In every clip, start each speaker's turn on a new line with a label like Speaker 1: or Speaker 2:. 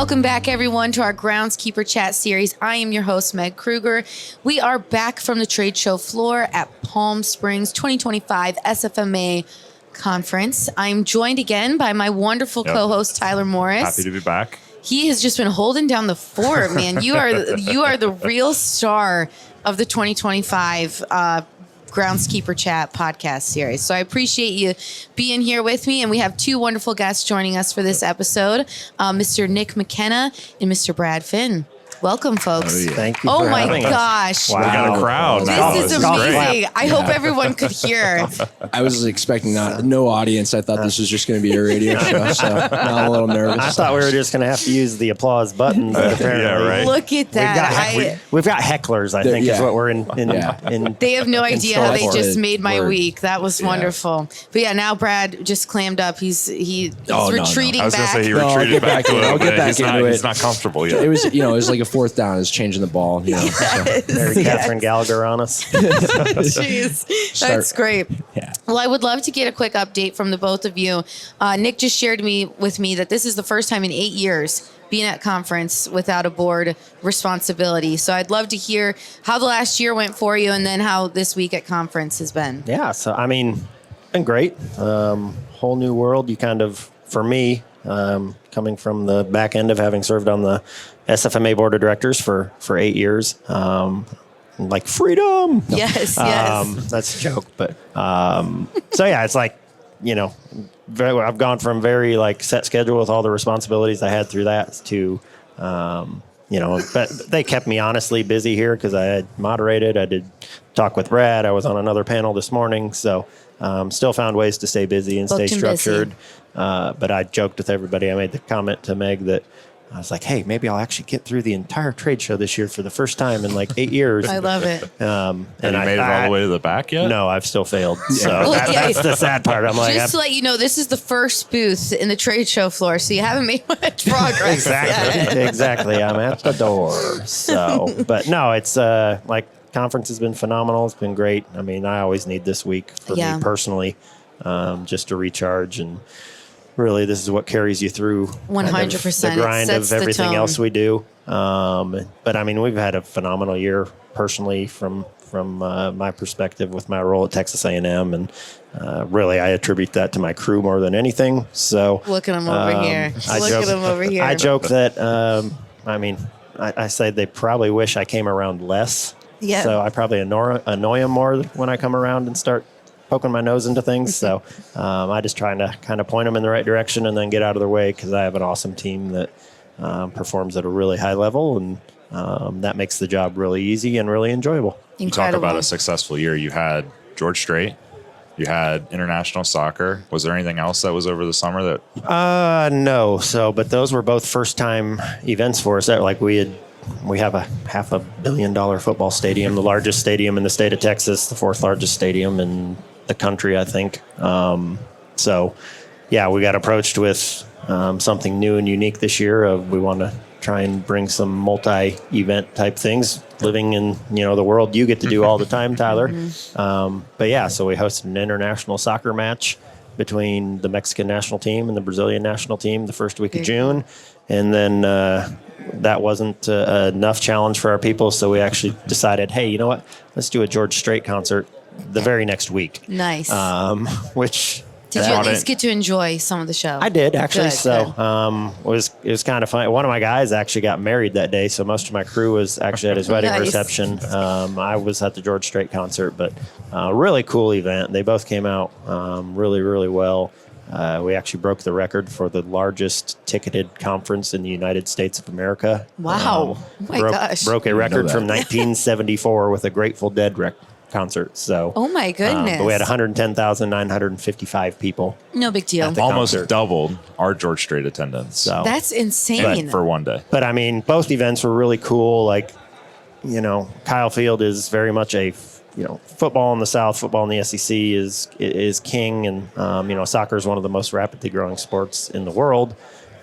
Speaker 1: Welcome back, everyone, to our Groundskeeper Chat series. I am your host, Meg Kruger. We are back from the trade show floor at Palm Springs 2025 SFMA Conference. I'm joined again by my wonderful co-host, Tyler Morris.
Speaker 2: Happy to be back.
Speaker 1: He has just been holding down the fort, man. You are the real star of the 2025 Groundskeeper Chat podcast series. So I appreciate you being here with me. And we have two wonderful guests joining us for this episode, Mr. Nick McKenna and Mr. Brad Finn. Welcome, folks.
Speaker 3: Oh, yeah.
Speaker 4: Thank you.
Speaker 1: Oh my gosh.
Speaker 2: Wow. We got a crowd.
Speaker 1: This is amazing. I hope everyone could hear.
Speaker 3: I was expecting no audience. I thought this was just going to be a radio show, so now I'm a little nervous.
Speaker 4: I thought we were just going to have to use the applause buttons.
Speaker 2: Yeah, right.
Speaker 1: Look at that.
Speaker 4: We've got hecklers, I think, is what we're in.
Speaker 1: They have no idea how they just made my
Speaker 3: Word.
Speaker 1: week. That was wonderful. But yeah, now Brad just clammed up. He's retreating
Speaker 2: I was going to
Speaker 1: back.
Speaker 2: say he
Speaker 3: No, I'll
Speaker 2: retreated
Speaker 3: get
Speaker 2: back
Speaker 3: back
Speaker 2: to
Speaker 3: in.
Speaker 2: it.
Speaker 3: I'll get
Speaker 2: but
Speaker 3: back
Speaker 2: he's
Speaker 3: into it.
Speaker 2: He's not comfortable yet.
Speaker 3: It was, it was like a fourth down. It was changing the ball.
Speaker 4: Very Catherine Gallagher on us.
Speaker 1: Jeez, that's great.
Speaker 3: Yeah.
Speaker 1: Well, I would love to get a quick update from the both of you. Nick just shared with me that this is the first time in 8 years being at conference without a board responsibility. So I'd love to hear how the last year went for you and then how this week at conference has been.
Speaker 4: Yeah, so I mean, been great. Whole new world. You kind of, for me, coming from the back end of having served on the SFMA board of directors for 8 years, like freedom.
Speaker 1: Yes.
Speaker 4: That's a joke, but so yeah, it's like, I've gone from very like set schedule with all the responsibilities I had through that to, but they kept me honestly busy here because I had moderated. I did talk with Brad. I was on another panel this morning, so still found ways to stay busy and stay structured. But I joked with everybody. I made the comment to Meg that I was like, hey, maybe I'll actually get through the entire trade show this year for the first time in like 8 years.
Speaker 1: I love it.
Speaker 2: And you made it all the way to the back yet?
Speaker 4: No, I've still failed. So that's the sad part. I'm like,
Speaker 1: just to let you know, this is the first booth in the trade show floor, so you haven't made much progress.
Speaker 4: Exactly. I'm at the door. So, but no, it's like conference has been phenomenal. It's been great. I mean, I always need this week for me personally, just to recharge, and really this is what carries you through
Speaker 1: 100%.
Speaker 4: the grind of everything else we do. But I mean, we've had a phenomenal year personally from my perspective with my role at Texas A&M, and really I attribute that to my crew more than anything. So
Speaker 1: look at him over here.
Speaker 4: I joke that I say they probably wish I came around less.
Speaker 1: Yeah.
Speaker 4: So I probably annoy them more when I come around and start poking my nose into things. So I just trying to kind of point them in the right direction and then get out of their way, because I have an awesome team that performs at a really high level, and that makes the job really easy and really enjoyable.
Speaker 2: You talk about a successful year. You had George Strait. You had international soccer. Was there anything else that was over the summer that?
Speaker 4: No. So, but those were both first time events for us. That like we have a $500 million football stadium, the largest stadium in the state of Texas, the fourth largest stadium in the country, I think. So, yeah, we got approached with something new and unique this year. We want to try and bring some multi-event type things, living in the world you get to do all the time, Tyler. But yeah, so we hosted an international soccer match between the Mexican national team and the Brazilian national team the first week of June, and then that wasn't enough challenge for our people, so we actually decided, hey, you know what? Let's do a George Strait concert the very next week.
Speaker 1: Nice.
Speaker 4: Which
Speaker 1: did you at least get to enjoy some of the show?
Speaker 4: I did, actually.
Speaker 1: Good.
Speaker 4: It was kind of fun. One of my guys actually got married that day, so most of my crew was actually at his wedding reception. I was at the George Strait concert, but really cool event. They both came out really, really well. We actually broke the record for the largest ticketed conference in the United States of America.
Speaker 1: Wow. Oh my gosh.
Speaker 4: Broke a record from 1974 with a Grateful Dead concert. So,
Speaker 1: oh my goodness.
Speaker 4: But we had 110,955 people.
Speaker 1: No big deal.
Speaker 2: Almost doubled our George Strait attendance.
Speaker 4: So
Speaker 1: that's insane.
Speaker 2: For one day.
Speaker 4: But I mean, both events were really cool. Like, Kyle Field is very much a football in the South, football in the SEC is king, and soccer is one of the most rapidly growing sports in the world.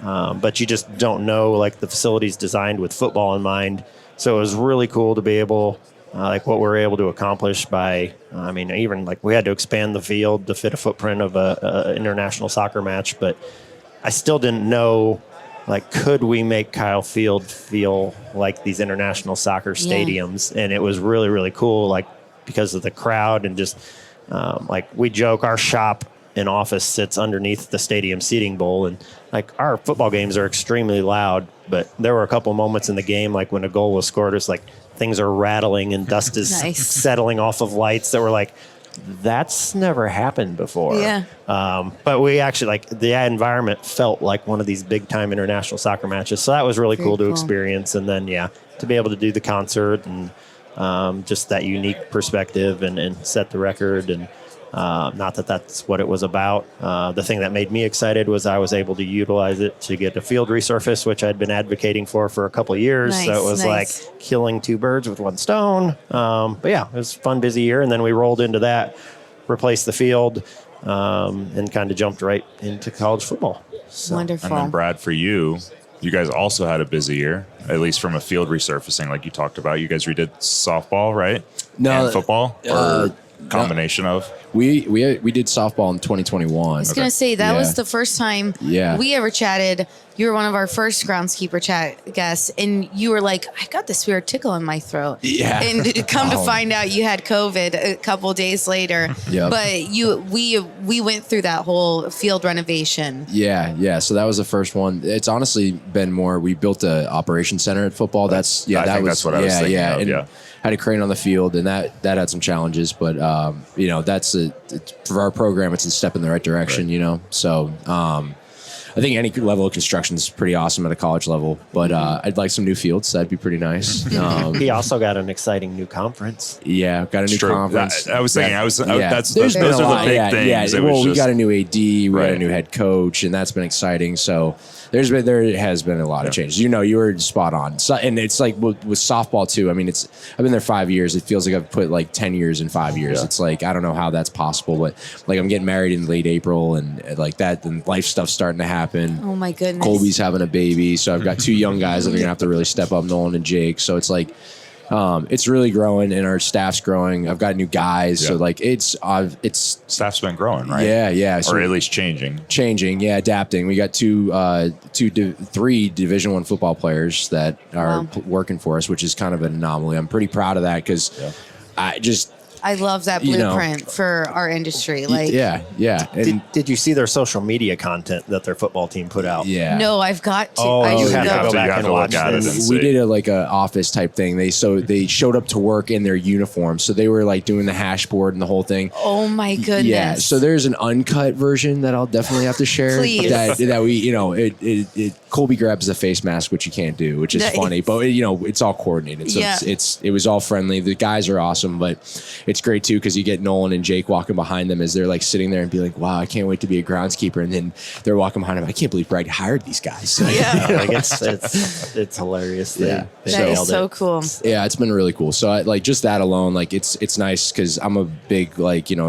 Speaker 4: But you just don't know like the facilities designed with football in mind. So it was really cool to be able, like what we were able to accomplish by, even like we had to expand the field to fit a footprint of a international soccer match, but I still didn't know like, could we make Kyle Field feel like these international soccer stadiums? And it was really, really cool, like, because of the crowd and just, like, we joke, our shop and office sits underneath the stadium seating bowl, and like, our football games are extremely loud, but there were a couple moments in the game, like when a goal was scored, it's like things are rattling and dust is settling off of lights that were like, that's never happened before.
Speaker 1: Yeah.
Speaker 4: But we actually, like, the environment felt like one of these big time international soccer matches. So that was really cool to experience. And then, to be able to do the concert and just that unique perspective and set the record. And not that that's what it was about. The thing that made me excited was I was able to utilize it to get a field resurface, which I'd been advocating for a couple of years. So it was like killing two birds with one stone. But yeah, it was a fun, busy year. And then we rolled into that, replaced the field, and kind of jumped right into college football. So.
Speaker 1: Wonderful.
Speaker 2: And then Brad, for you guys also had a busy year, at least from a field resurfacing, like you talked about. You guys redid softball, right?
Speaker 3: No,
Speaker 2: and football, or combination of.
Speaker 3: We did softball in 2021.
Speaker 1: I was going to say, that was the first time we ever chatted. You were one of our first Groundskeeper Chat guests, and you were like, I got this weird tickle in my throat. Yeah. And come to find out you had COVID a couple of days later. But we went through that whole field renovation. Yeah.
Speaker 3: So that was the first one. It's honestly been more, we built a operations center at football. That's what I was thinking of. Had a crane on the field, and that had some challenges, but for our program, it's a step in the right direction, So I think any level of construction is pretty awesome at a college level, but I'd like some new fields. That'd be pretty nice.
Speaker 4: He also got an exciting new conference.
Speaker 3: Yeah, got a new conference.
Speaker 2: I was thinking, those are the big things.
Speaker 3: Yeah. Well, we got a new AD, we got a new head coach, and that's been exciting. So there has been a lot of changes. You were spot on. So, and it's like with softball too. I mean, I've been there 5 years. It feels like I've put like 10 years in 5 years. Yeah. It's like, I don't know how that's possible, but like I'm getting married in late April, and like that, and life stuff's starting to happen.
Speaker 1: Oh my goodness.
Speaker 3: Colby's having a baby. So I've got two young guys that are going to have to really step up, Nolan and Jake. So it's like, it's really growing, and our staff's growing. I've got new guys. Yeah. So like it's
Speaker 2: staff's been growing, right?
Speaker 3: Yeah. So
Speaker 2: or at least changing.
Speaker 3: Yeah. Adapting. We got three Division I football players that are working for us, which is kind of an anomaly. I'm pretty proud of that because
Speaker 1: I love that blueprint for our industry. Like,
Speaker 3: yeah. And
Speaker 4: did you see their social media content that their football team put out?
Speaker 3: Yeah.
Speaker 1: No, I've got to.
Speaker 4: You have to go back and watch this.
Speaker 3: We did an office type thing. They showed up to work in their uniform, so they were like doing the hash board and the whole thing.
Speaker 1: Oh my goodness.
Speaker 3: Yeah. So there's an uncut version that I'll definitely have to share.
Speaker 1: Please.
Speaker 3: That we Colby grabs a face mask, which you can't do, which is funny, but it's all coordinated. So it was all friendly. The guys are awesome, but it's great too because you get Nolan and Jake walking behind them as they're like sitting there and be like, "Wow, I can't wait to be a groundskeeper." And then they're walking behind them. I can't believe Brad hired these guys.
Speaker 4: Like it's hilarious.
Speaker 1: That is so cool.
Speaker 3: Yeah, it's been really cool. So just that alone, like it's nice because I'm a big staying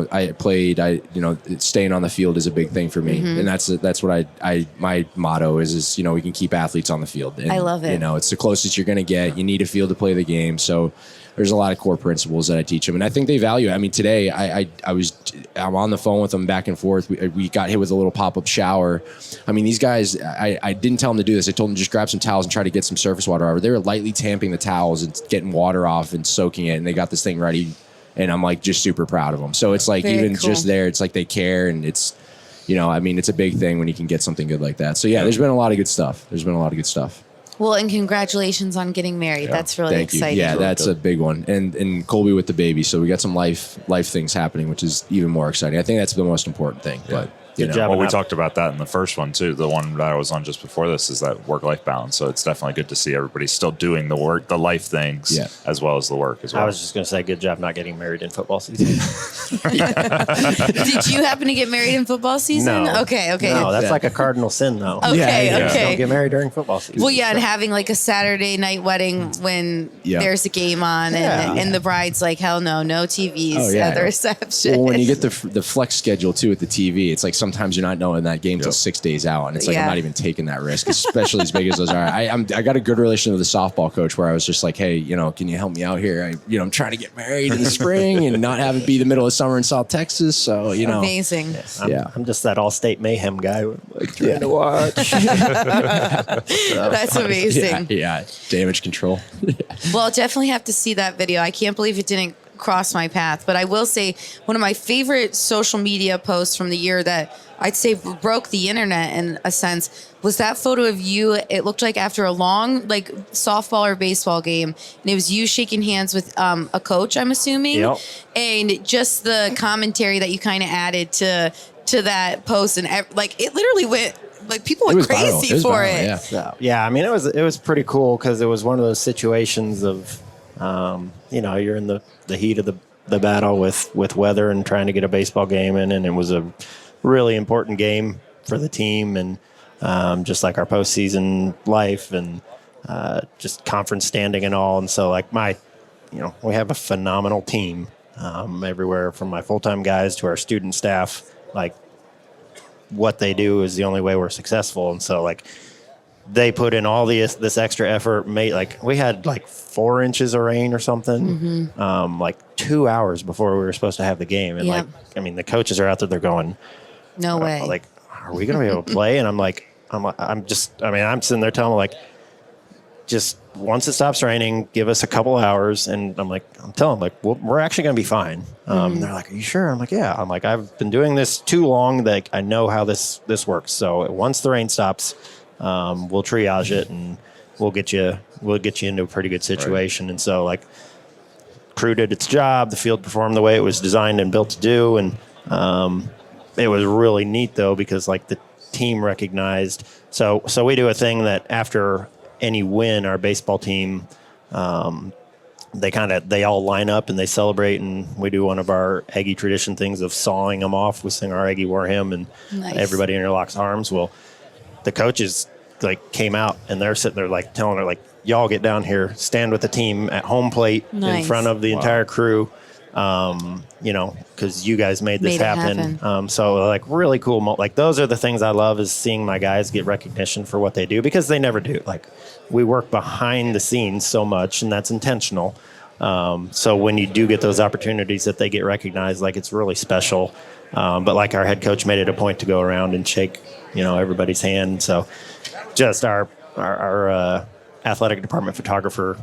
Speaker 3: on the field is a big thing for me, and that's what my motto is we can keep athletes on the field. And,
Speaker 1: I love it.
Speaker 3: It's the closest you're going to get. You need a field to play the game. So there's a lot of core principles that I teach them, and I think they value it. I mean, today I'm on the phone with them back and forth. We got hit with a little pop-up shower. I mean, these guys, I didn't tell them to do this. I told them just grab some towels and try to get some surface water over. They were lightly tamping the towels and getting water off and soaking it, and they got this thing ready. And I'm like just super proud of them. So it's like just there, it's like they care, and it's it's a big thing when you can get something good like that. So yeah, there's been a lot of good stuff.
Speaker 1: Well, and congratulations on getting married. Yeah. That's really exciting.
Speaker 3: Yeah, that's a big one. And Colby with the baby. So we got some life things happening, which is even more exciting. I think that's the most important thing. Yeah. But
Speaker 2: we talked about that in the first one too. The one that I was on just before this is that work-life balance. So it's definitely good to see everybody still doing the work, the life things, as well as the work as well.
Speaker 4: I was just going to say, good job not getting married in football season.
Speaker 1: Did you happen to get married in football season?
Speaker 4: No.
Speaker 1: Okay.
Speaker 4: No, that's like a cardinal sin, though.
Speaker 1: Okay.
Speaker 4: Don't get married during football season.
Speaker 1: Well, and having like a Saturday night wedding when there's a game on, and the bride's like, hell no TVs at the reception.
Speaker 3: Well, when you get the flex schedule too at the TV, it's like sometimes you're not knowing that game till 6 days out, and it's like I'm
Speaker 1: Yeah.
Speaker 3: not even taking that risk, especially as big as those are. I got a good relation with the softball coach where I was just like, hey, can you help me out here? I'm trying to get married in the spring and not have it be the middle of summer in South Texas, so
Speaker 1: Amazing.
Speaker 4: I'm just that all-state mayhem guy, like trying to watch.
Speaker 1: That's amazing.
Speaker 3: Yeah, damage control.
Speaker 1: Well, I'll definitely have to see that video. I can't believe it didn't cross my path. But I will say one of my favorite social media posts from the year that I'd say broke the internet in a sense was that photo of you. It looked like after a long softball or baseball game, and it was you shaking hands with a coach, I'm assuming.
Speaker 4: Yep.
Speaker 1: And just the commentary that you kind of added to that post, and it literally went people went crazy for it.
Speaker 3: Yeah.
Speaker 4: So, yeah, I mean, it was pretty cool because it was one of those situations of, you're in the heat of the battle with weather and trying to get a baseball game in, and it was a really important game for the team, and just like our postseason life and just conference standing and all. And so we have a phenomenal team everywhere from my full-time guys to our student staff. What they do is the only way we're successful. And so they put in all this extra effort, we had 4 inches of rain or something, 2 hours before we were supposed to have the game. And the coaches are out there, they're going,
Speaker 1: no way.
Speaker 4: Are we going to be able to play? And I'm sitting there telling them just once it stops raining, give us a couple hours. And I'm telling them we're actually going to be fine. They're like, are you sure? I'm like, yeah. I've been doing this too long that I know how this works. So once the rain stops, we'll triage it and we'll get you into a pretty good situation. Right. And so crew did its job. The field performed the way it was designed and built to do. And it was really neat though, because the team recognized. So we do a thing that after any win, our baseball team, they all line up and they celebrate, and we do one of our Aggie tradition things of sawing them off. We sing our Aggie war hymn, and everybody interlocks arms. Well, the coaches came out and they're sitting there telling her y'all get down here, stand with the team at home plate in front of the entire crew. Because you guys made this happen. So really cool. Those are the things I love, is seeing my guys get recognition for what they do, because they never do. We work behind the scenes so much, and that's intentional. So when you do get those opportunities that they get recognized, it's really special. But our head coach made it a point to go around and shake, everybody's hand. So just our athletic department photographer,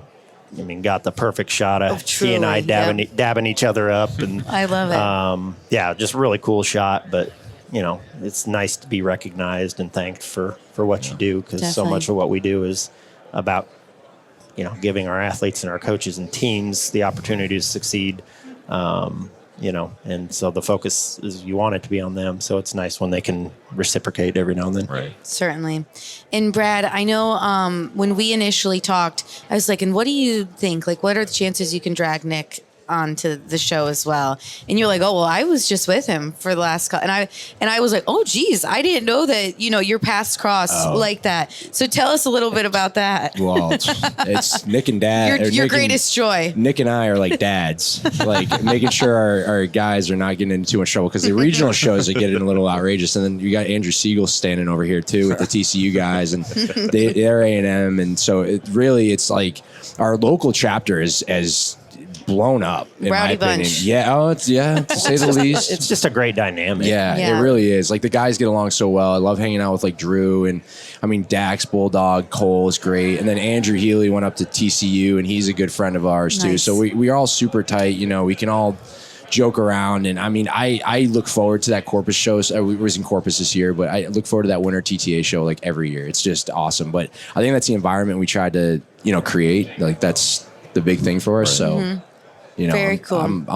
Speaker 4: got the perfect shot of he and I dabbing each other up, and
Speaker 1: I love it.
Speaker 4: Just really cool shot. But it's nice to be recognized and thanked for what you do, because so much of what we do is about giving our athletes and our coaches and teams the opportunity to succeed. And so the focus is you want it to be on them. So it's nice when they can reciprocate every now and then.
Speaker 2: Right.
Speaker 1: Certainly. And Brad, I know when we initially talked, I was like, and what do you think? What are the chances you can drag Nick onto the show as well? And you're like, oh, well, I was just with him for the last and I was like, oh geez, I didn't know that your paths crossed like that. So tell us a little bit about that.
Speaker 3: Well, it's Nick and Dad.
Speaker 1: Your greatest joy.
Speaker 3: Nick and I are like dads, making sure our guys are not getting into too much trouble, because the regional shows are getting a little outrageous. And then you got Andrew Siegel standing over here too with the TCU guys, and they're A&M, and so it's our local chapter is blown up, in
Speaker 1: Rowdy
Speaker 3: my opinion.
Speaker 1: bunch.
Speaker 3: Yeah, to say the least.
Speaker 4: It's just a great dynamic.
Speaker 3: Yeah, it really is. The guys get along so well. I love hanging out with Drew, and Dax, Bulldog, Cole is great, and then Andrew Healy went up to TCU, and he's a good friend of ours too. So we are all super tight. We can all joke around, and I look forward to that Corpus show. So we was in Corpus this year, but I look forward to that winter TTA show every year. It's just awesome. But I think that's the environment we tried to create. That's the big thing for us.
Speaker 1: Right.
Speaker 3: So.
Speaker 1: Very cool.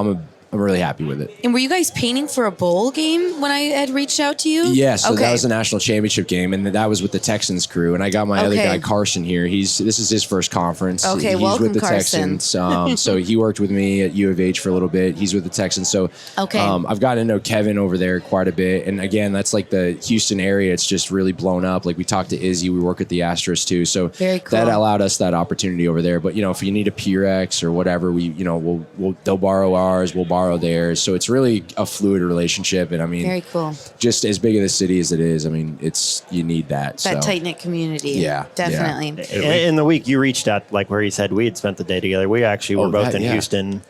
Speaker 3: I'm really happy with it.
Speaker 1: And were you guys painting for a bowl game when I had reached out to you?
Speaker 3: Yeah, so that was a national championship game, and that was with the Texans crew. And I got my other guy, Carson, here. This is his first conference.
Speaker 1: Okay,
Speaker 3: he's
Speaker 1: welcome,
Speaker 3: with the
Speaker 1: Carson.
Speaker 3: Texans. So he worked with me at U of H for a little bit. He's with the Texans. So I've gotten to know Kevin over there quite a bit. And again, that's the Houston area. It's just really blown up. We talked to Izzy. We work at the Astros too. So
Speaker 1: very cool.
Speaker 3: That allowed us that opportunity over there. But if you need a P-Rex or whatever, they'll borrow ours. We'll borrow borrow theirs. So it's really a fluid relationship. And I mean,
Speaker 1: very cool.
Speaker 3: Just as big of the city as it is, I mean, you need that.
Speaker 1: That tight-knit community.
Speaker 3: Yeah.
Speaker 1: Definitely.
Speaker 4: Yeah. In the week you reached out, like where he said we had spent the day together. We actually were both in Houston.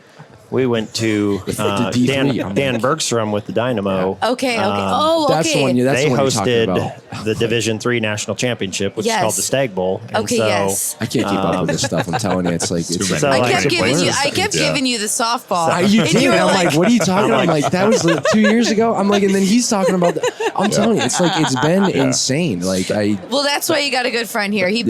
Speaker 4: We went to Dan Bergstrom with the Dynamo.
Speaker 1: Yeah. Okay.
Speaker 3: That's the one. That's
Speaker 4: they
Speaker 3: the one
Speaker 4: hosted the Division III National Championship, which is called the Stag Bowl. And
Speaker 1: yes.
Speaker 3: I can't keep up with this stuff. I'm telling you, it's like it's
Speaker 1: I kept giving you the softball.
Speaker 3: You did. I'm like, what are you talking about? I'm like, that was 2 years ago. I'm like, and then he's talking about. I'm telling you, it's like it's been insane. Like
Speaker 1: Well, that's why you got a good friend here. He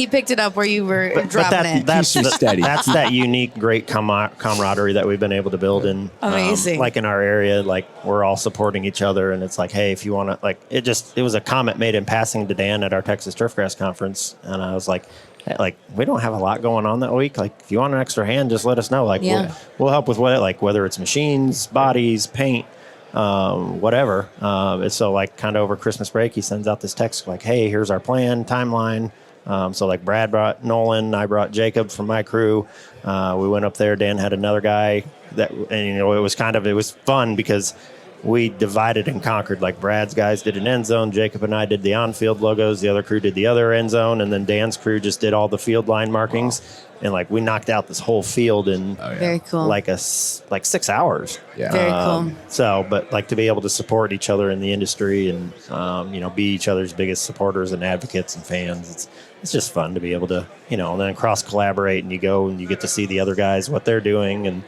Speaker 1: picked it up where you were dropping it.
Speaker 4: That's steady. That's that unique, great camaraderie that we've been able to build in.
Speaker 1: Amazing.
Speaker 4: Like in our area, like we're all supporting each other, and it's like, hey, if you want to, like, it was a comment made in passing to Dan at our Texas Turfgrass conference, and I was like, hey, like, we don't have a lot going on that week. Like, if you want an extra hand, just let us know. Like, we'll help with whether it's machines, bodies, paint, whatever. And so like kind of over Christmas break, he sends out this text like, hey, here's our plan, timeline. So like Brad brought Nolan, I brought Jacob from my crew. We went up there. Dan had another guy and it was fun because we divided and conquered. Like Brad's guys did an end zone. Jacob and I did the on-field logos. The other crew did the other end zone. And then Dan's crew just did all the field line markings. And like we knocked out this whole field in
Speaker 1: very cool.
Speaker 4: like 6 hours.
Speaker 1: Yeah. Very cool.
Speaker 4: So, but like to be able to support each other in the industry and, be each other's biggest supporters and advocates and fans, it's just fun to be able to, and then cross collaborate and you go and you get to see the other guys, what they're doing and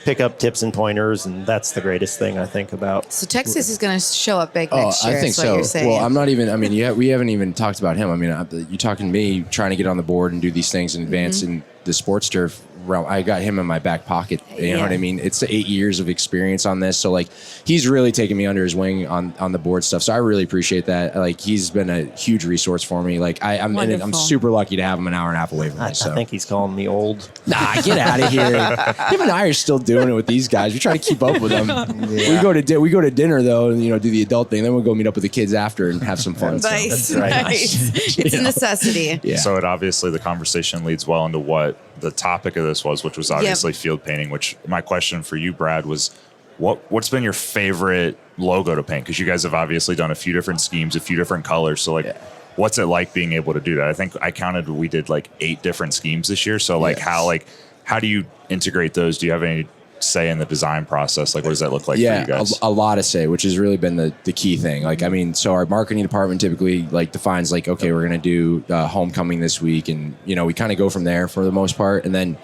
Speaker 4: pick up tips and pointers. And that's the greatest thing I think about.
Speaker 1: So Texas is going to show up big next year.
Speaker 3: I think so. Well, I'm not even, we haven't even talked about him. I mean, you're talking to me trying to get on the board and do these things in advance in the sports turf realm. I got him in my back pocket. You know what I mean? It's 8 years of experience on this. So like he's really taken me under his wing on the board stuff. So I really appreciate that. Like he's been a huge resource for me. Like I'm super lucky to have him an hour and a half away from me. So
Speaker 4: I think he's calling me old.
Speaker 3: Nah, get out of here. Him and I are still doing it with these guys. We try to keep up with them. We go to dinner though, and do the adult thing. Then we'll go meet up with the kids after and have some fun.
Speaker 1: Nice,
Speaker 3: so
Speaker 1: nice. It's a necessity.
Speaker 3: Yeah.
Speaker 2: So it obviously the conversation leads well into what the topic of this was, which was obviously field painting. Which my question for you, Brad, was what's been your favorite logo to paint? Because you guys have obviously done a few different schemes, a few different colors. So like, what's it like being able to do that? I think I counted we did like 8 different schemes this year. So like how do you integrate those? Do you have any say in the design process? Like what does that look like for you guys?
Speaker 3: A lot of say, which has really been the key thing. Like, I mean, so our marketing department typically like defines like, okay, we're going to do homecoming this week. And, we kind of go from there for the most part. And then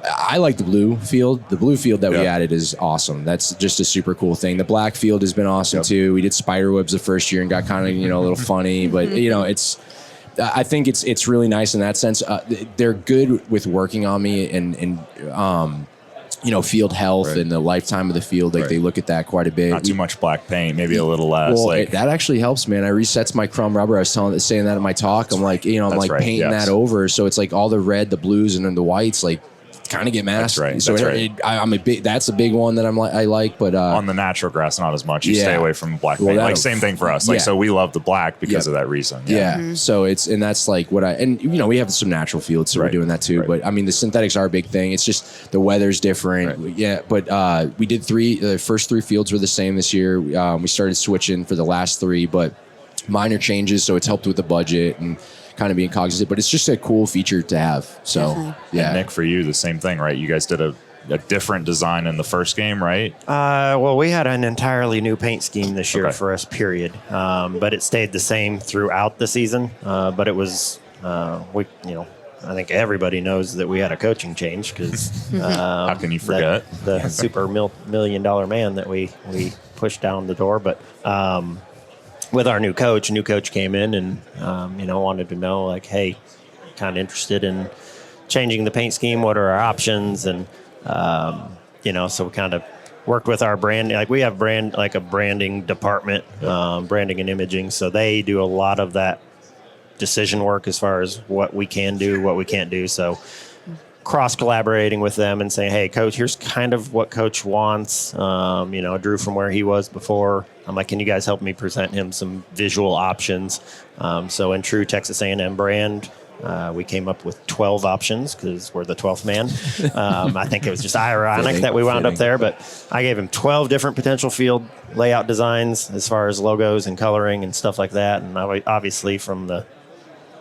Speaker 3: I like the blue field. The blue field that we added is awesome. That's just a super cool thing. The black field has been awesome too. We did spider webs the first year and got kind of, a little funny, but I think it's really nice in that sense. They're good with working on me and field health and the lifetime of the field. Like they look at that quite a bit.
Speaker 2: Not too much black paint, maybe a little less.
Speaker 3: Well, that actually helps, man. I resets my chrome rubber. I was saying that in my talk. I'm like, painting that over. So it's like all the red, the blues, and then the whites, like kind of get masked.
Speaker 2: That's
Speaker 3: so
Speaker 2: right.
Speaker 3: That's a big one that I like. But
Speaker 2: on the natural grass, not as much. You stay away from black paint. Like same thing for us. Like so, we love the black because of that reason.
Speaker 3: Yeah. Mm-hmm. So that's like what we have some natural fields, so we're doing that too. But I mean, the synthetics are a big thing. It's just the weather's different. Right. Yeah. But we did the first 3 fields were the same this year. We started switching for the last 3, but minor changes. So it's helped with the budget and kind of being cognizant, but it's just a cool feature to have. So
Speaker 2: And Nick, for you, the same thing, right? You guys did a different design in the first game, right?
Speaker 4: Well, we had an entirely new paint scheme this year for us, period. But it stayed the same throughout the season. But it was, I think everybody knows that we had a coaching change because
Speaker 2: how can you forget
Speaker 4: the super $1 million man that we pushed down the door? But with our new coach came in and wanted to know like, hey, kind of interested in changing the paint scheme. What are our options? And so we kind of worked with our brand. Like we have a branding department, branding and imaging. So they do a lot of that decision work as far as what we can do, what we can't do. So cross collaborating with them and saying, hey, coach, here's kind of what coach wants. Drew from where he was before. I'm like, can you guys help me present him some visual options? So in true Texas A&M brand, We came up with 12 options because we're the 12th man. I think it was just ironic that we wound up there, but I gave him 12 different potential field layout designs as far as logos and coloring and stuff like that. And obviously from the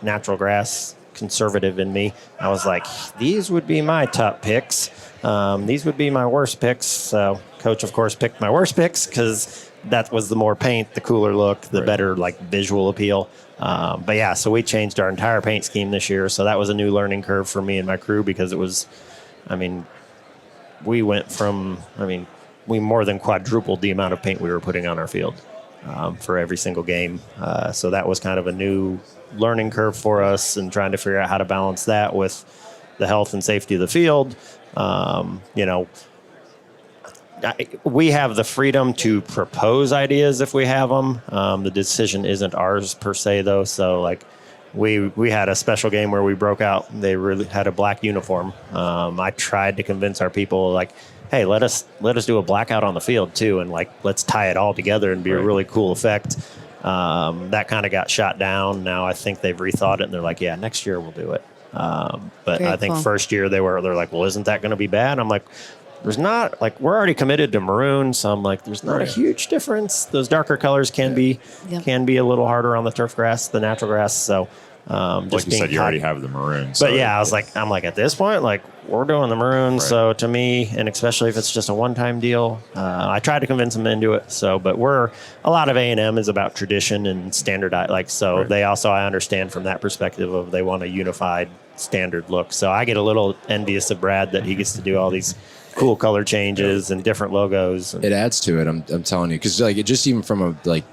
Speaker 4: natural grass conservative in me, I was like, these would be my top picks. These would be my worst picks. So coach, of course, picked my worst picks because that was the more paint, the cooler look, the better like visual appeal. But yeah, so we changed our entire paint scheme this year. So that was a new learning curve for me and my crew because it was, we went from, we more than quadrupled the amount of paint we were putting on our field for every single game. So that was kind of a new learning curve for us and trying to figure out how to balance that with the health and safety of the field. We have the freedom to propose ideas if we have them. The decision isn't ours per se, though. So, like, we had a special game where we broke out. They really had a black uniform. I tried to convince our people, like, hey, let us do a blackout on the field too, and like let's tie it all together and be a really cool effect. That kind of got shot down. Now I think they've rethought it and they're like, yeah, next year we'll do it. But
Speaker 1: Very
Speaker 4: I think
Speaker 1: cool.
Speaker 4: first year they're like, well, isn't that going to be bad? I'm like, there's not, like, we're already committed to maroon, so I'm like, there's not a huge difference. Those darker colors can be a little harder on the turf grass, the natural grass. So
Speaker 2: Like
Speaker 4: just
Speaker 2: you
Speaker 4: being
Speaker 2: said, you already have the maroon.
Speaker 4: but yeah, I'm like, at this point, like, we're doing the maroon. So to me, and especially if it's just a one-time deal, I tried to convince them into it. So, but a lot of A&M is about tradition and standardized. Like, so they also, I understand from that perspective of they want a unified standard look. So I get a little envious of Brad that he gets to do all these cool color changes and different logos.
Speaker 3: It adds to it. I'm telling you, because like it just even from a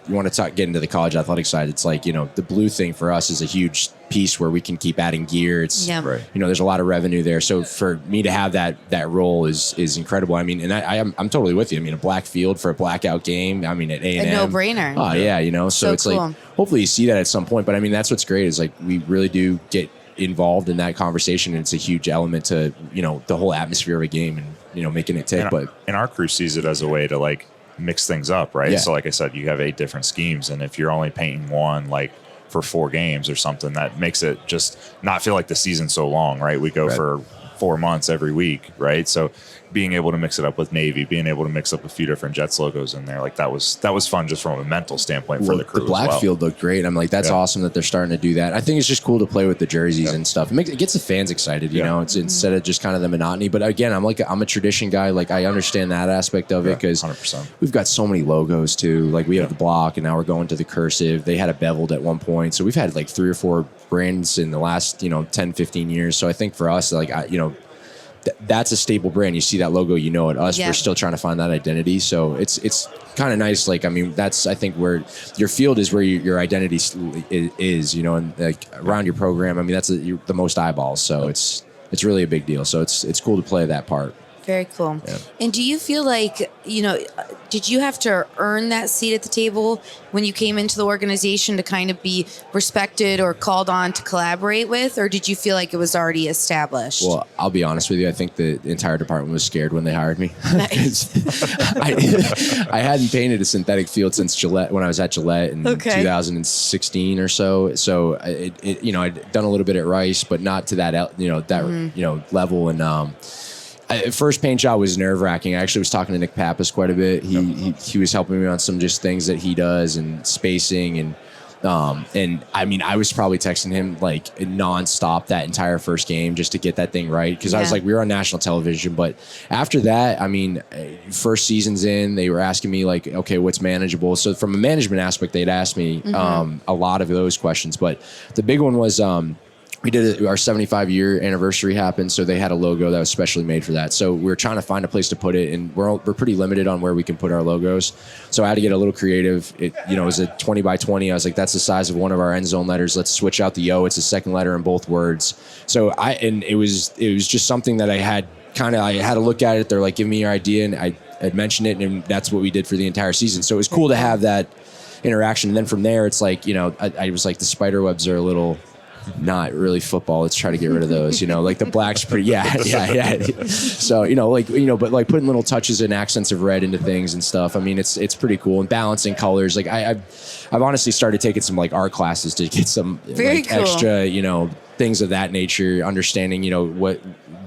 Speaker 3: you want to get into the college athletic side. It's like, the blue thing for us is a huge piece where we can keep adding gear. It's there's a lot of revenue there. So for me to have that role is incredible. And I'm totally with you. A black field for a blackout game. At A&M,
Speaker 1: A no-brainer.
Speaker 3: Oh yeah, so it's cool. Like hopefully you see that at some point. But that's what's great is like we really do get involved in that conversation, and it's a huge element to the whole atmosphere of a game and making it tick.
Speaker 2: And our crew sees it as a way to like mix things up, right? So like I said, you have 8 different schemes, and if you're only painting one like for 4 games or something, that makes it just not feel like the season's so long, right? We go for 4 months every week, right? So being able to mix it up with Navy, being able to mix up a few different Jets logos in there, like that was fun just from a mental standpoint for the crew.
Speaker 3: The black
Speaker 2: as well.
Speaker 3: field looked great. I'm like, that's awesome that they're starting to do that. I think it's just cool to play with the jerseys and stuff. It gets the fans excited, you know. It's instead of just kind of the monotony. But again, I'm a tradition guy. Like I understand that aspect of it because
Speaker 2: 100%.
Speaker 3: we've got so many logos too. Like we have the block, and now we're going to the cursive. They had it beveled at one point, so we've had like 3 or 4 brands in the last 10, 15 years. So I think for us, like that's a staple brand. You see that logo, at us. We're still trying to find that identity. So it's kind of nice. Like, that's, I think, where your field is where your identity is, and like around your program. That's the most eyeballs. So it's really a big deal. So it's cool to play that part.
Speaker 1: Very cool.
Speaker 3: Yeah.
Speaker 1: And do you feel like, did you have to earn that seat at the table when you came into the organization to kind of be respected or called on to collaborate with, or did you feel like it was already established?
Speaker 3: Well, I'll be honest with you. I think the entire department was scared when they hired me.
Speaker 1: Nice.
Speaker 3: I hadn't painted a synthetic field since Gillette, when I was at Gillette in 2016 or so. So I'd done a little bit at Rice, but not to that, level. And, first paint job was nerve-wracking. I actually was talking to Nick Pappas quite a bit. He was helping me on some just things that he does and spacing and I was probably texting him like nonstop that entire first game just to get that thing right because I was like, we were on national television. But after that, first season's in, they were asking me like, okay, what's manageable? So from a management aspect, they'd asked me a lot of those questions. But the big one was we did our 75-year anniversary happened, so they had a logo that was specially made for that. So we were trying to find a place to put it, and we're pretty limited on where we can put our logos. So I had to get a little creative. It was a 20 by 20. I was like, that's the size of one of our end zone letters. Let's switch out the O. It's a second letter in both words. So it was just something that I had to look at it. They're like, give me your idea, and I mentioned it, and that's what we did for the entire season. So it was cool to have that interaction. And then from there, it's like, I was like, the spider webs are a little not really football. Let's try to get rid of those. Like the black's pretty. Yeah. So but like putting little touches and accents of red into things and stuff. I mean, it's pretty cool, and balancing colors. Like I've honestly started taking some like art classes to get some
Speaker 1: Very cool.
Speaker 3: extra things of that nature. Understanding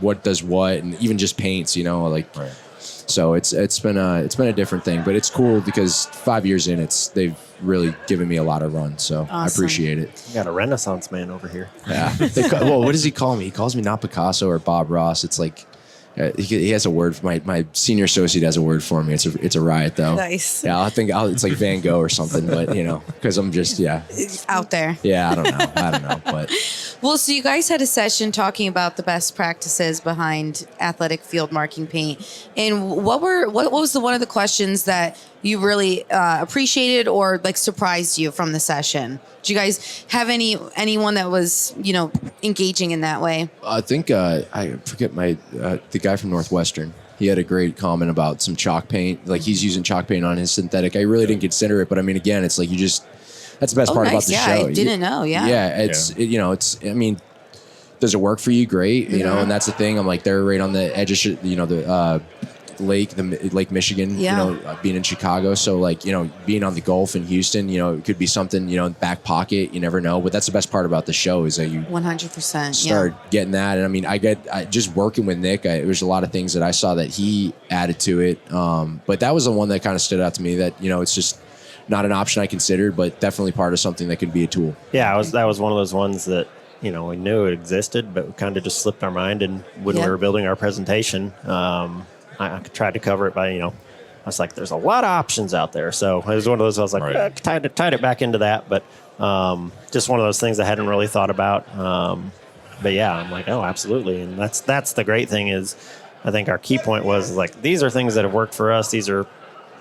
Speaker 3: what does what, and even just paints. Like. Right. So it's been a different thing, but it's cool because 5 years in, they've really given me a lot of run. So awesome. I appreciate it.
Speaker 4: You got a Renaissance man over here.
Speaker 3: Yeah. Well, what does he call me? He calls me not Picasso or Bob Ross. It's like he has a word for my senior associate has a word for me. It's a riot though.
Speaker 1: Nice.
Speaker 3: Yeah, it's like Van Gogh or something, but because I'm just
Speaker 1: out there.
Speaker 3: Yeah, I don't know, but.
Speaker 1: Well, so you guys had a session talking about the best practices behind athletic field marking paint, and what was one of the questions that you really appreciated or like surprised you from the session? Did you guys have anyone that was engaging in that way?
Speaker 3: I think I forget the guy from Northwestern. He had a great comment about some chalk paint. Like he's using chalk paint on his synthetic. I really didn't consider it, but I mean, again, it's like that's the best part about the show.
Speaker 1: I didn't know. Yeah.
Speaker 3: Yeah. I mean, does it work for you? Great. And that's the thing. I'm like, they're right on the edge of, the Lake Michigan, being in Chicago. So like, being on the Gulf in Houston, it could be something, back pocket, you never know. But that's the best part about the show is that you
Speaker 1: 100%
Speaker 3: start getting that. And I mean, I just working with Nick, there's a lot of things that I saw that he added to it. But that was the one that kind of stood out to me that, it's just not an option I considered, but definitely part of something that could be a tool.
Speaker 4: Yeah, that was one of those ones that, we knew it existed, but we kind of just slipped our mind. And when we were building our presentation, I tried to cover it by, I was like, there's a lot of options out there. So it was one of those, I was like, right. tied it back into that. But just one of those things I hadn't really thought about. But yeah, I'm like, oh, absolutely. And that's the great thing is I think our key point was like, these are things that have worked for us. These are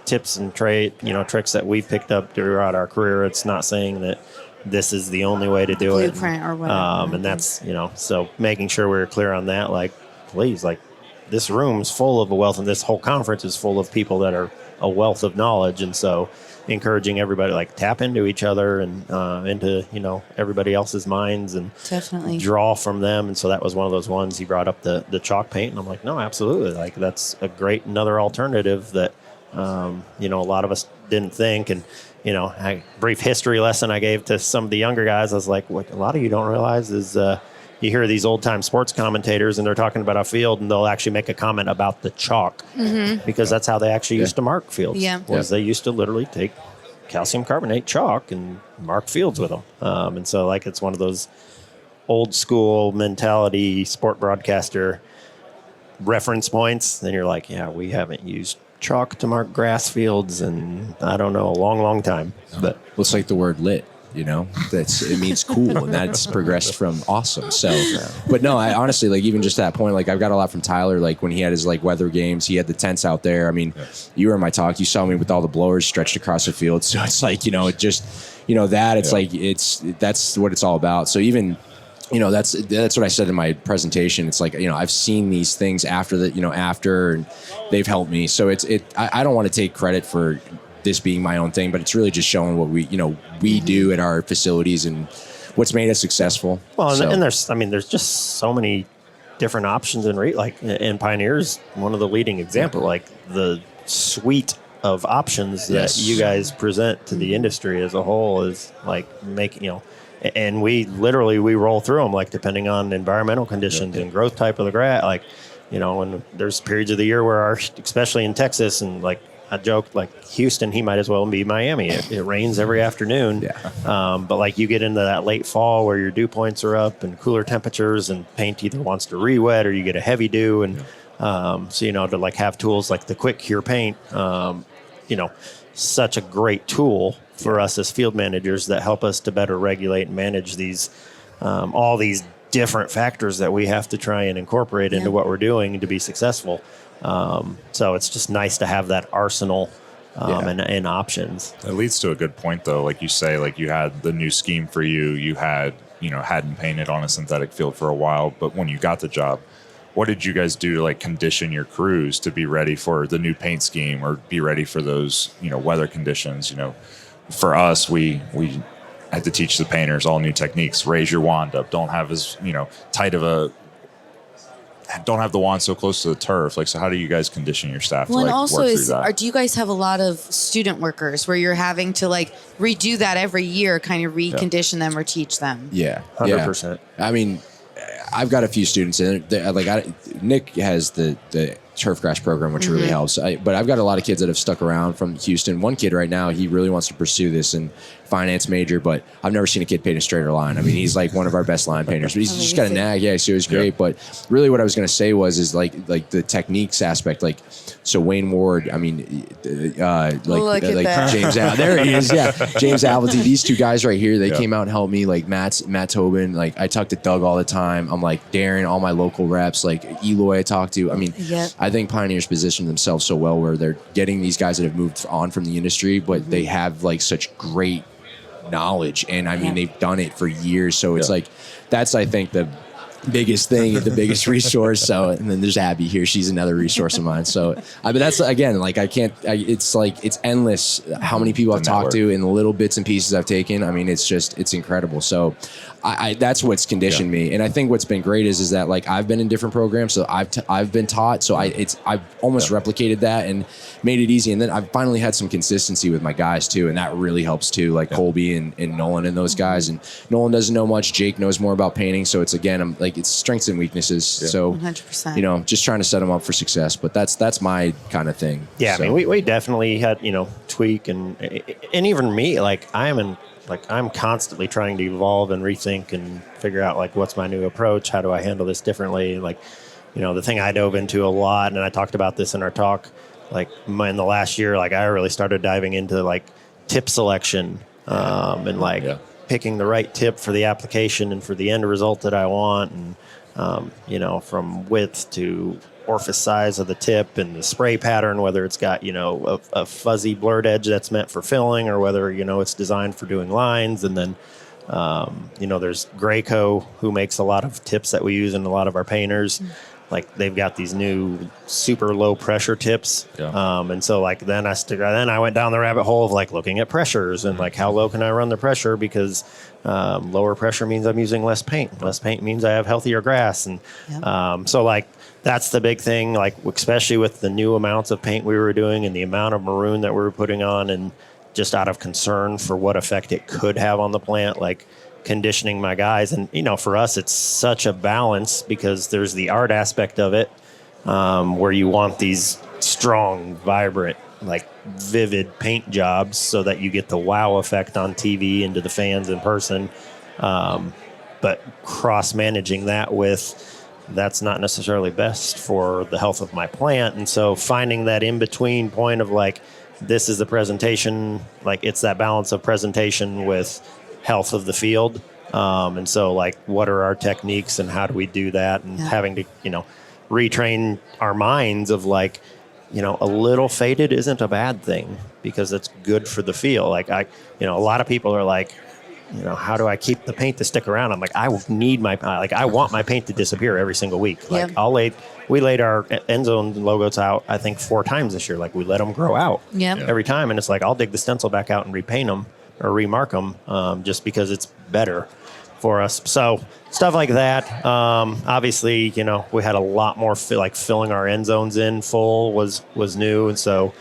Speaker 4: tips and tricks that we've picked up throughout our career. It's not saying that this is the only way to do it.
Speaker 1: Blueprint or whatever.
Speaker 4: And that's, so making sure we're clear on that, like, please, like, this room's full of a wealth, and this whole conference is full of people that are a wealth of knowledge. And so encouraging everybody, like, tap into each other and into, everybody else's minds and
Speaker 1: definitely
Speaker 4: draw from them. And so that was one of those ones. He brought up the chalk paint, and I'm like, no, absolutely. Like, that's a great another alternative that, a lot of us didn't think. And, a brief history lesson I gave to some of the younger guys, I was like, what a lot of you don't realize is you hear these old-time sports commentators, and they're talking about a field, and they'll actually make a comment about the chalk because that's how they actually used to mark fields.
Speaker 1: Yeah.
Speaker 4: They used to literally take calcium carbonate chalk and mark fields with them. And so, like, it's one of those old-school mentality sport broadcaster reference points. Then you're like, yeah, we haven't used chalk to mark grass fields and I don't know, a long, long time. But
Speaker 3: it's like the word lit, it means cool, and that's progressed from awesome. So, but no, I honestly, like, even just that point, like, I've got a lot from Tyler, like when he had his like weather games, he had the tents out there. I mean, you were in my talk, you saw me with all the blowers stretched across the field. So it's like, it just, like, that's what it's all about. So even, that's what I said in my presentation. It's like, I've seen these things after and they've helped me. So I don't want to take credit for this being my own thing, but it's really just showing what we do at our facilities and what's made us successful.
Speaker 4: Well, and there's just so many different options and Pioneer's one of the leading example, like the suite of options that you guys present to the industry as a whole is like making, and we roll through them, like, depending on environmental conditions and growth type of the grass, like, and there's periods of the year where especially in Texas, and like I joked, like, Houston, he might as well be Miami. It rains every afternoon. Yeah. But like you get into that late fall where your dew points are up and cooler temperatures, and paint either wants to re-wet or you get a heavy dew. And so, to like have tools like the quick cure paint, such a great tool for us as field managers that help us to better regulate and manage these, all these different factors that we have to try and incorporate into what we're doing to be successful. So it's just nice to have that arsenal and options.
Speaker 2: It leads to a good point, though. Like you say, like you had the new scheme for you hadn't painted on a synthetic field for a while, but when you got the job, what did you guys do to like condition your crews to be ready for the new paint scheme or be ready for those, weather conditions? For us, we I had to teach the painters all new techniques. Raise your wand up. Don't have as, tight of a, don't have the wand so close to the turf. Like, so how do you guys condition your staff
Speaker 1: Well,
Speaker 2: to
Speaker 1: and
Speaker 2: like
Speaker 1: also
Speaker 2: work through that?
Speaker 1: do you guys have a lot of student workers where you're having to like redo that every year, kind of recondition them or teach them?
Speaker 3: Yeah,
Speaker 4: 100%.
Speaker 3: I mean, I've got a few students in it. Nick has the turf grass program, which really helps. But I've got a lot of kids that have stuck around from Houston. One kid right now, he really wants to pursue this and finance major, but I've never seen a kid paint a straighter line. I mean, he's like one of our best line painters, but he's just got a nag. Yeah, so it was great. But really what I was going to say is like the techniques aspect. Like, so Wayne Ward, I mean, like James, there he is. Yeah. James Appleton, these two guys right here, they came out and helped me. Like Matt Tobin, like I talk to Doug all the time. I'm like Darren, all my local reps, like Eloy I talk to. I mean, I think Pioneers position themselves so well where they're getting these guys that have moved on from the industry, but they have like such great knowledge, and I mean they've done it for years, so it's like that's I think the biggest thing, the biggest resource. So, and then there's Abby here, she's another resource of mine. So but that's again, like it's like it's endless how many people I've talked to and the little bits and pieces I've taken. I mean, it's incredible. So I that's what's conditioned me, and I think what's been great is that like I've been in different programs, so I've been taught, so I've almost replicated that and made it easy, and then I've finally had some consistency with my guys too, and that really helps too, like Colby and Nolan and those guys. And Nolan doesn't know much, Jake knows more about painting, so it's again I'm like it's strengths and weaknesses. So
Speaker 1: 100%.
Speaker 3: Just trying to set them up for success, but that's my kind of thing.
Speaker 4: Yeah,
Speaker 3: so.
Speaker 4: I mean we definitely had tweak and even me, like I'm constantly trying to evolve and rethink and figure out like what's my new approach, how do I handle this differently. Like the thing I dove into a lot, and I talked about this in our talk, like in the last year, like I really started diving into like tip selection and like picking the right tip for the application and for the end result that I want, and from width to orifice size of the tip and the spray pattern, whether it's got a fuzzy blurred edge that's meant for filling or whether it's designed for doing lines. And then there's Graco, who makes a lot of tips that we use in a lot of our painters. Like they've got these new super low pressure tips, and so like then I went down the rabbit hole of like looking at pressures and like how low can I run the pressure, because lower pressure means I'm using less paint. Less paint means I have healthier grass, and so like that's the big thing. Like especially with the new amounts of paint we were doing and the amount of maroon that we were putting on, and just out of concern for what effect it could have on the plant, like conditioning my guys. And for us it's such a balance, because there's the art aspect of it, where you want these strong, vibrant, like vivid paint jobs so that you get the wow effect on TV and to the fans in person, but cross managing that with that's not necessarily best for the health of my plant. And so finding that in between point of like, this is the presentation, like it's that balance of presentation with health of the field. And so like, what are our techniques and how do we do that? And having to, retrain our minds of like, a little faded isn't a bad thing, because it's good for the feel. Like a lot of people are like, how do I keep the paint to stick around? I'm like, I want my paint to disappear every single week. Like we laid our end zone logos out, I think 4 times this year. Like we let them grow out every time. And it's like, I'll dig the stencil back out and repaint them or remark them, just because it's better for us. So stuff like that. Obviously, we had a lot more filling our end zones in full was new. And so,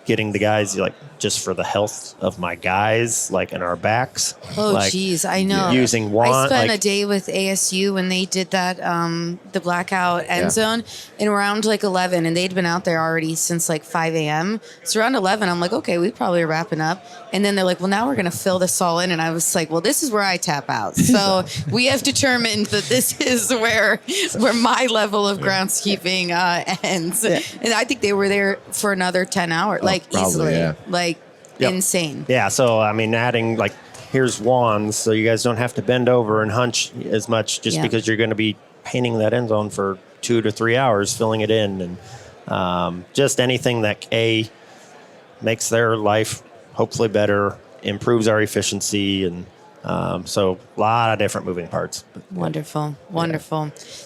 Speaker 4: getting the guys like just for the health of my guys, like in our backs.
Speaker 1: Oh, geez, I know.
Speaker 4: Using wand.
Speaker 1: I spent a day with ASU when they did that, the blackout end zone, and around like 11, and they'd been out there already since like 5 a.m. So around 11, I'm like, okay, we probably are wrapping up. And then they're like, well, now we're going to fill this all in. And I was like, well, this is where I tap out. So we have determined that this is where my level of groundskeeping ends. Yeah. And I think they were there for another 10 hours, like probably, easily. Like, insane. Yeah.
Speaker 4: So, I mean, adding like, here's wands, so you guys don't have to bend over and hunch as much just because you're going to be painting that end zone for 2 to 3 hours, filling it in. And just anything that makes their life hopefully better, improves our efficiency, and So a lot of different moving parts.
Speaker 1: Wonderful.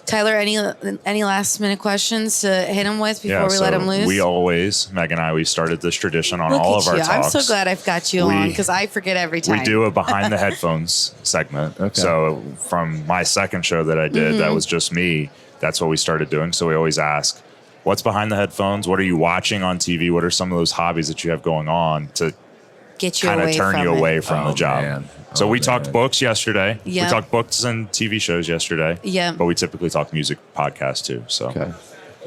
Speaker 1: Tyler, any last minute questions to hit him with before we let him loose?
Speaker 2: Meg and I, we started this tradition on
Speaker 1: Look
Speaker 2: all
Speaker 1: at
Speaker 2: of our
Speaker 1: you.
Speaker 2: talks.
Speaker 1: I'm so glad I've got you on because I forget every time.
Speaker 2: We do a behind the headphones segment.
Speaker 3: Okay.
Speaker 2: So from my second show that I did, that was just me. That's what we started doing. So we always ask, what's behind the headphones? What are you watching on TV? What are some of those hobbies that you have going on to
Speaker 1: get you
Speaker 2: kind of
Speaker 1: away
Speaker 2: turn
Speaker 1: from
Speaker 2: you
Speaker 1: it.
Speaker 2: away from the job?
Speaker 3: Man.
Speaker 2: So we
Speaker 3: man.
Speaker 2: talked books yesterday.
Speaker 1: Yeah.
Speaker 2: We talked books and TV shows yesterday.
Speaker 1: Yeah.
Speaker 2: But we typically talk music podcasts too. So
Speaker 3: Okay.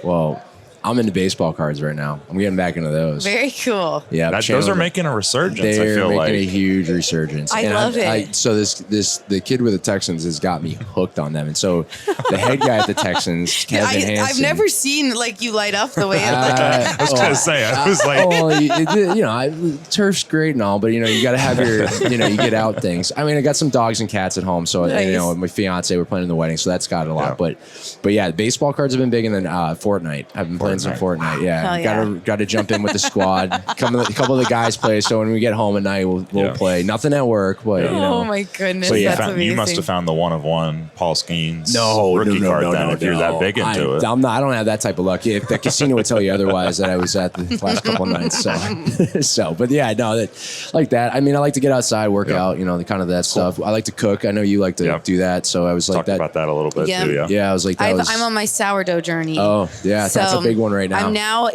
Speaker 3: Well, I'm into baseball cards right now. I'm getting back into those.
Speaker 1: Very cool.
Speaker 3: Yeah,
Speaker 2: those are making a resurgence. I
Speaker 3: They're
Speaker 2: feel
Speaker 3: making
Speaker 2: like
Speaker 3: a huge resurgence.
Speaker 1: I
Speaker 3: And
Speaker 1: love it.
Speaker 3: So the kid with the Texans has got me hooked on them. And so the head guy at the Texans, Kevin Hansen.
Speaker 1: I've never seen like you light up the way.
Speaker 2: I was gonna say, I was like,
Speaker 3: turf's great and all, but you got to have your, you get out things. I mean, I got some dogs and cats at home, so
Speaker 1: Nice.
Speaker 3: my fiance, we're planning the wedding, so that's got a lot.
Speaker 2: Yeah.
Speaker 3: But yeah, baseball cards have been big, and then Fortnite. I've been playing some Fortnite.
Speaker 1: Hell
Speaker 3: Yeah,
Speaker 1: yeah.
Speaker 3: got to jump in with the squad. A couple of the guys play, so when we get home at night, we'll
Speaker 2: Yeah.
Speaker 3: play. Nothing at work, but
Speaker 1: Oh my goodness,
Speaker 2: so
Speaker 1: that's amazing.
Speaker 2: you must have found the one of one Paul Skeens
Speaker 3: No,
Speaker 2: rookie
Speaker 3: no,
Speaker 2: card
Speaker 3: no,
Speaker 2: then
Speaker 3: no,
Speaker 2: if you're
Speaker 3: no.
Speaker 2: that big into it.
Speaker 3: I'm not. I don't have that type of luck. If the casino would tell you otherwise, that I was at the last couple of nights. So, but yeah, no, like that. I mean, I like to get outside, work out. The kind of that stuff. I like to cook. I know you like to do that. So I was like
Speaker 2: Talked
Speaker 3: that.
Speaker 2: about that a little bit
Speaker 1: Yeah.
Speaker 2: too. Yeah.
Speaker 3: Yeah, I was like,
Speaker 1: I'm on my sourdough journey.
Speaker 3: Oh yeah, that's a big one right now.
Speaker 1: I'm now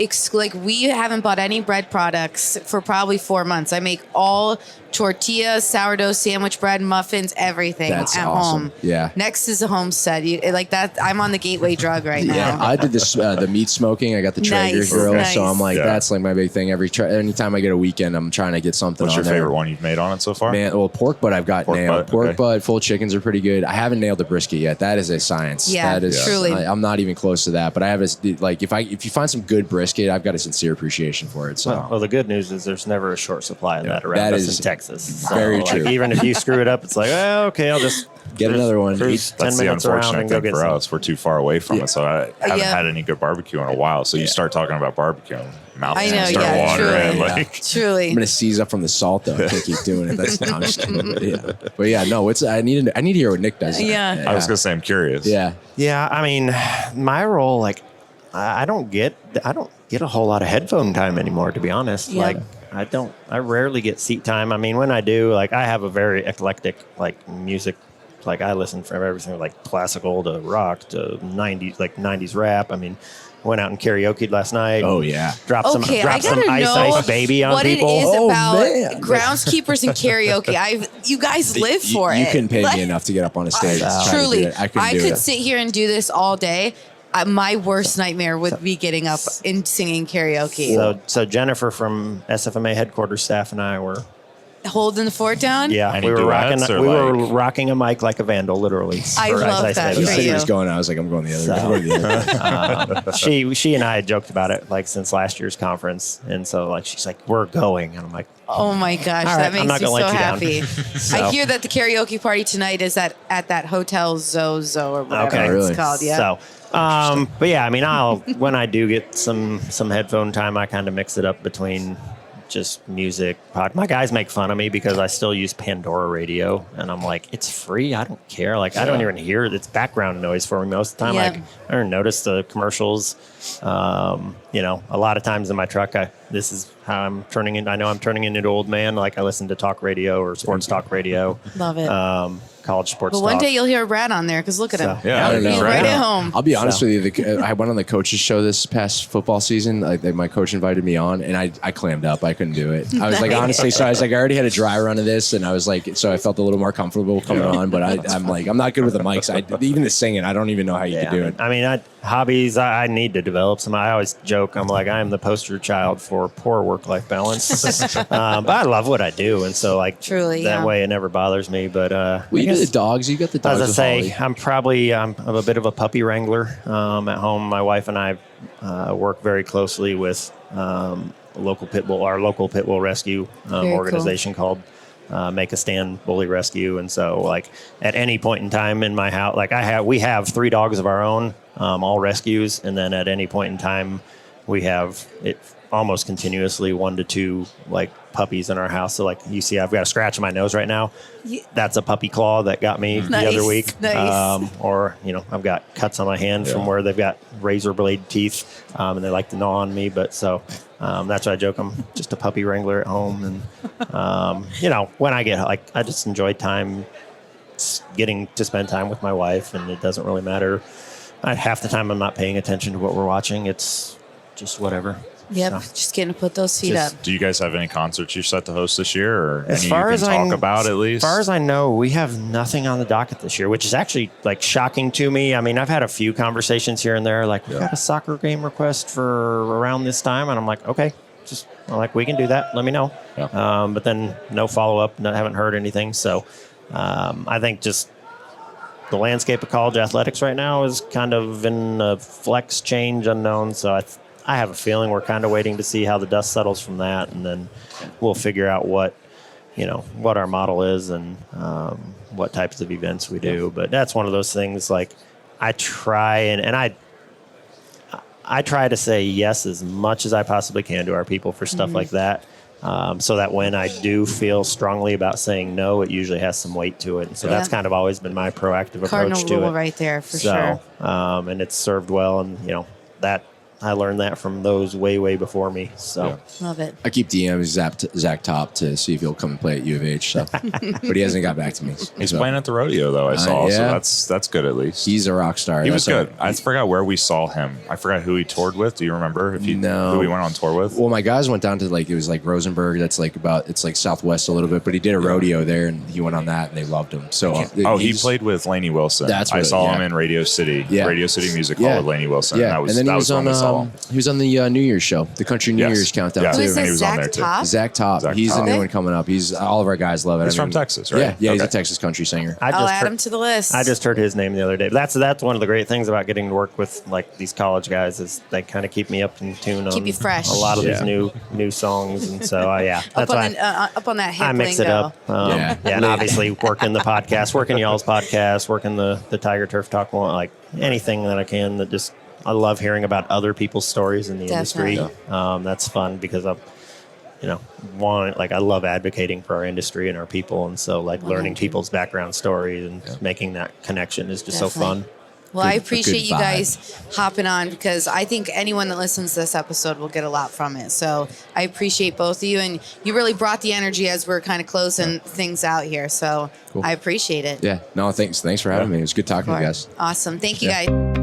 Speaker 1: we haven't bought any bread products for probably 4 months. I make all tortillas, sourdough, sandwich bread, muffins, everything
Speaker 3: That's
Speaker 1: at
Speaker 3: awesome.
Speaker 1: home.
Speaker 3: Yeah.
Speaker 1: Next is a homestead. Like that. I'm on the gateway drug right now.
Speaker 3: Yeah, I did this the meat smoking. I got the Traeger
Speaker 1: Nice,
Speaker 3: grill,
Speaker 1: nice.
Speaker 3: so I'm like,
Speaker 2: Yeah.
Speaker 3: that's like my big thing. Anytime I get a weekend, I'm trying to get something.
Speaker 2: What's
Speaker 3: on
Speaker 2: your
Speaker 3: there.
Speaker 2: favorite one you've made on it so far?
Speaker 3: Man, well, pork butt I've got
Speaker 2: Pork
Speaker 3: nailed.
Speaker 2: butt,
Speaker 3: Pork
Speaker 2: okay.
Speaker 3: butt, full chickens are pretty good. I haven't nailed the brisket yet. That is a science.
Speaker 1: Yeah,
Speaker 3: that is
Speaker 1: truly.
Speaker 3: I'm not even close to that. But I have if you find some good brisket, I've got a sincere appreciation for it. So
Speaker 4: Well, the good news is there's never a short supply of that around
Speaker 3: That
Speaker 4: us
Speaker 3: is
Speaker 4: in Texas. So,
Speaker 3: very true.
Speaker 4: Even if you screw it up, it's like, oh, okay, I'll just
Speaker 3: Get another one.
Speaker 4: cruise 10
Speaker 2: That's the
Speaker 4: minutes around
Speaker 2: unfortunate
Speaker 4: and go
Speaker 2: thing
Speaker 4: get
Speaker 2: for
Speaker 4: some.
Speaker 2: us. We're too far away from it, so I haven't
Speaker 1: Yeah.
Speaker 2: had any good barbecue in a while. So you start talking about barbecue, mouth
Speaker 1: I know,
Speaker 2: start
Speaker 1: yeah,
Speaker 2: watering.
Speaker 1: truly.
Speaker 2: Like,
Speaker 1: Truly.
Speaker 3: I'm gonna seize up from the salt though. I can't keep doing it. That's no, I'm just kidding. But yeah, no. I need to hear what Nick does.
Speaker 1: Yeah.
Speaker 2: I was gonna say, I'm curious.
Speaker 3: Yeah.
Speaker 4: Yeah, I mean, my role, like, I don't get a whole lot of headphone time anymore, to be honest.
Speaker 1: Yeah.
Speaker 4: Like, I rarely get seat time. I mean, when I do, like, I have a very eclectic, like, music. Like, I listen from everything like classical to rock to 90s rap. I mean, went out and karaoke'd last night.
Speaker 3: Oh yeah.
Speaker 4: Dropped some
Speaker 1: Okay, I
Speaker 4: Ice
Speaker 1: gotta know
Speaker 4: Ice Baby on
Speaker 1: what
Speaker 4: people.
Speaker 1: it is
Speaker 3: Oh,
Speaker 1: about
Speaker 3: man.
Speaker 1: groundskeepers and karaoke. You guys live for
Speaker 3: You
Speaker 1: it.
Speaker 3: couldn't pay
Speaker 1: Like,
Speaker 3: me enough to get up on a stage. and try to do
Speaker 1: Truly,
Speaker 3: it. I couldn't do
Speaker 1: could
Speaker 3: it.
Speaker 1: sit here and do this all day. My worst nightmare would be getting up and singing karaoke.
Speaker 4: So Jennifer from SFMA headquarters staff and I were
Speaker 1: Holding the fort down?
Speaker 4: Yeah,
Speaker 2: Any
Speaker 4: we were
Speaker 2: duets or
Speaker 4: were
Speaker 2: like-
Speaker 4: rocking a mic like a vandal, literally.
Speaker 1: I
Speaker 4: Or as
Speaker 1: love
Speaker 4: say,
Speaker 1: that
Speaker 3: You
Speaker 1: for
Speaker 3: said he
Speaker 1: you.
Speaker 3: was going. I was like, I'm going the other.
Speaker 4: So-
Speaker 3: I'm going the other.
Speaker 4: She and I had joked about it like since last year's conference, and so like she's like, "We're going," and I'm like,
Speaker 1: Oh my gosh,
Speaker 4: All right,
Speaker 1: that
Speaker 4: I'm
Speaker 1: makes
Speaker 4: not
Speaker 1: me
Speaker 4: gonna
Speaker 1: so
Speaker 4: let you down.
Speaker 1: happy.
Speaker 4: So-
Speaker 1: I hear that the karaoke party tonight is at that hotel Zozo or whatever
Speaker 4: Okay.
Speaker 1: it's
Speaker 3: Really?
Speaker 1: called. Yeah.
Speaker 4: So, but yeah, I mean, when I do get some headphone time, I kind of mix it up between just music. My guys make fun of me because I still use Pandora radio, and I'm like, it's free. I don't care. Like, I don't even hear it. It's background noise for me most of the time.
Speaker 1: Yeah.
Speaker 4: Like, I don't notice the commercials. A lot of times in my truck, this is how I'm turning in. I know I'm turning into an old man. Like, I listen to talk radio or sports talk radio.
Speaker 1: Love it.
Speaker 4: College sports
Speaker 1: But one
Speaker 4: talk.
Speaker 1: day you'll hear Brad on there because look at him.
Speaker 4: So-
Speaker 2: Yeah,
Speaker 1: He's
Speaker 2: I know.
Speaker 1: right
Speaker 2: Yeah.
Speaker 1: at home.
Speaker 3: I'll be honest with you. I went on the coaches show this past football season. My coach invited me on, and I clammed up. I couldn't do it. I was like, honestly, so I was like, I already had a dry run of this, and I was like, so I felt a little more comfortable coming on. But I'm like, I'm not good with the mics. Even the singing, I don't even know how you could do it.
Speaker 4: I mean, hobbies, I need to develop some. I always joke, I'm like, I am the poster child for poor work-life balance. But I love what I do. And so, like,
Speaker 1: Truly,
Speaker 4: that
Speaker 1: yeah.
Speaker 4: way it never bothers me. But
Speaker 3: Well,
Speaker 4: I
Speaker 3: you do
Speaker 4: guess,
Speaker 3: the dogs. You got the dogs.
Speaker 4: as I
Speaker 3: with
Speaker 4: say,
Speaker 3: Holly.
Speaker 4: I'm a bit of a puppy wrangler at home. My wife and I work very closely with our local pit bull rescue
Speaker 1: Very cool.
Speaker 4: organization called Make a Stand Bully Rescue. And so, like, at any point in time in my house, like we have 3 dogs of our own, all rescues, and then at any point in time, we have it almost continuously 1 to 2 like puppies in our house. So like you see, I've got a scratch on my nose right now. That's a puppy claw that got me the other week.
Speaker 1: Nice.
Speaker 4: Or, I've got cuts on my hand from where they've got razor blade teeth, and they like to gnaw on me. But so that's why I joke, I'm just a puppy wrangler at home. And, when I get, I just enjoy time getting to spend time with my wife, and it doesn't really matter. Half the time I'm not paying attention to what we're watching. It's just whatever.
Speaker 1: Yep,
Speaker 4: So.
Speaker 1: just getting to put those feet up.
Speaker 2: Do you guys have any concerts you're set to host this year, or
Speaker 4: As
Speaker 2: any
Speaker 4: far
Speaker 2: you
Speaker 4: as
Speaker 2: can talk about at least?
Speaker 4: As far as I know, we have nothing on the docket this year, which is actually like shocking to me. I mean, I've had a few conversations here and there, like we got a soccer game request for around this time, and I'm like, okay, we can do that. Let me know.
Speaker 2: Yeah.
Speaker 4: But then no follow up. Haven't heard anything. So I think just the landscape of college athletics right now is kind of in a flex change unknown. So I have a feeling we're kind of waiting to see how the dust settles from that, and then we'll figure out what our model is and what types of events we do. But that's one of those things. Like I try and I try to say yes as much as I possibly can to our people for stuff like that. So that when I do feel strongly about saying no, it usually has some weight to it. And so that's kind of always been my proactive
Speaker 1: Cardinal
Speaker 4: approach to
Speaker 1: rule
Speaker 4: it.
Speaker 1: right there for sure.
Speaker 4: And it's served well. And, that I learned that from those way before me. So
Speaker 1: Love it.
Speaker 3: I keep DMing Zach Top to see if he'll come and play at U of H. So, but he hasn't got back to me.
Speaker 2: He's playing at the rodeo though. I saw,
Speaker 3: yeah.
Speaker 2: so that's good at least.
Speaker 3: He's a rock star.
Speaker 2: He was good. I forgot where we saw him. I forgot who he toured with. Do you remember? Who he went on tour with?
Speaker 3: Well, my guys went down to it was like Rosenberg. That's it's like Southwest a little bit, but he did a rodeo there, and he went on that, and they loved him. So
Speaker 2: he played with Lainey Wilson. I saw him in Radio City.
Speaker 3: Yeah.
Speaker 2: Radio City Music Hall with Lainey Wilson.
Speaker 3: Yeah,
Speaker 2: And
Speaker 3: then
Speaker 2: that was when we saw him.
Speaker 3: he was on the New Year's show, the Country New Year's Countdown
Speaker 2: Yeah.
Speaker 3: too.
Speaker 1: Who is
Speaker 2: He
Speaker 1: this,
Speaker 2: was on there,
Speaker 1: Zach
Speaker 2: too.
Speaker 1: Top?
Speaker 3: Zach Top.
Speaker 2: Zach
Speaker 3: He's
Speaker 2: Top.
Speaker 3: the new one coming up. All of our guys love it.
Speaker 2: He's from Texas, right?
Speaker 3: Yeah, he's a
Speaker 2: Okay.
Speaker 3: Texas country singer.
Speaker 1: I'll add him to the list.
Speaker 4: I just heard his name the other day. That's one of the great things about getting to work with like these college guys is they kind of keep me up in tune on
Speaker 1: Keep you fresh.
Speaker 4: a lot of these new songs, and so that's
Speaker 1: up
Speaker 4: why
Speaker 1: up on that hip
Speaker 4: I mix it
Speaker 1: lingo.
Speaker 4: up.
Speaker 3: Yeah.
Speaker 4: And obviously working the podcast, working y'all's podcast, working the Tiger Turf Talk one, like anything that I can. I love hearing about other people's stories in the industry. That's fun because I'm. I love advocating for our industry and our people. And so learning people's background stories and making that connection is just so fun.
Speaker 1: Well, I appreciate you guys hopping on because I think anyone that listens to this episode will get a lot from it. So I appreciate both of you. And you really brought the energy as we're kind of closing things out here. So I appreciate it.
Speaker 3: Yeah. No, thanks for having me. It was good talking to you guys.
Speaker 1: Awesome. Thank you guys.